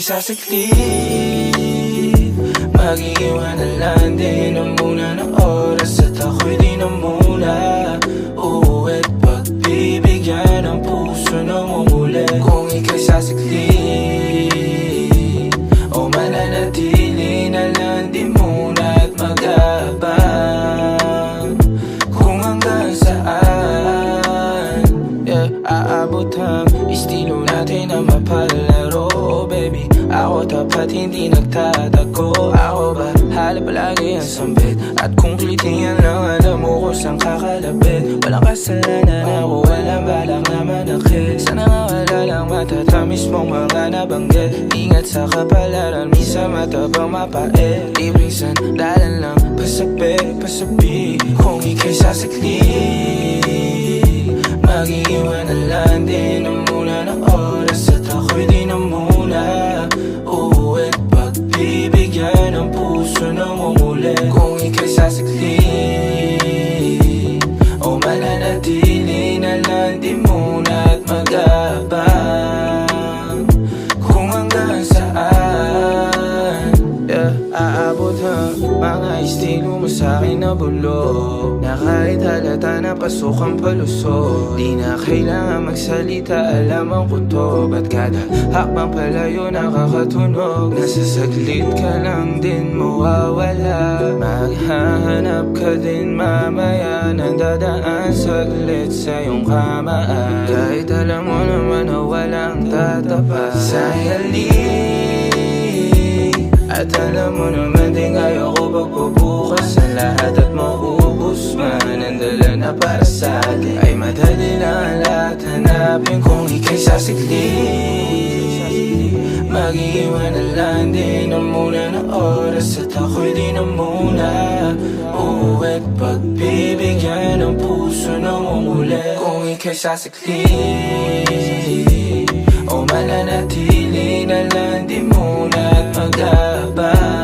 ika'y sasaklit, mag-iiwan na lang din ang muna ng oras. At ako'y di na muna uuwi't pagbibigyan ang puso ng umuli. Kung ika'y sasaklit o mananatili na lang din muna at mag-aabang kung hanggang saan aabot ang estilo natin na mapalaro. Oh baby, ako tapat hindi nagtatago. Ako ba hala palagi ang sambit? At kung klitiyan lang alam mo kung saan kakalapit. Walang kasalanan ako, walang balak na manakit. Sana nga wala lang matatamis mong mga nabanggit. Ingat sa kapalaran, minsan matabang mapait. Libreng sandalan lang, pasabi. Kung ika'y sasaklit, mag-iiwan na lang din ang muna ng oras. At ako'y di na muna uuwi't pagbibigyan ang puso ng umuli. Kung ika'y sasaklit o mananatili na lang din muna at mag-aabang kung hanggang saan aabot ang mga estilo mo sa'kin na bulok. Na kahit halata na pasok ang palusot, di na kailangan magsalita, alam ang kutob. At kada hakbang palayo nakakatunog. Nasa saglit ka lang din mawawala, maghahanap ka din mamaya nang dadaan saglit sa iyong kamaan. Kahit alam mo naman na walang tatapat sa halik. At alam mo naman din ayoko pagbubukas ang lahat at maubos man. Ang dala na para sa atin ay madali lang ang lahat hanapin. Kung ika'y sasaklit, mag-iiwan na lang din ang muna ng oras. At ako'y di na muna uuwi't pagbibigyan ang puso ng umuli. Kung ika'y sasaklit o mananatili na lang din muna at mag-aabang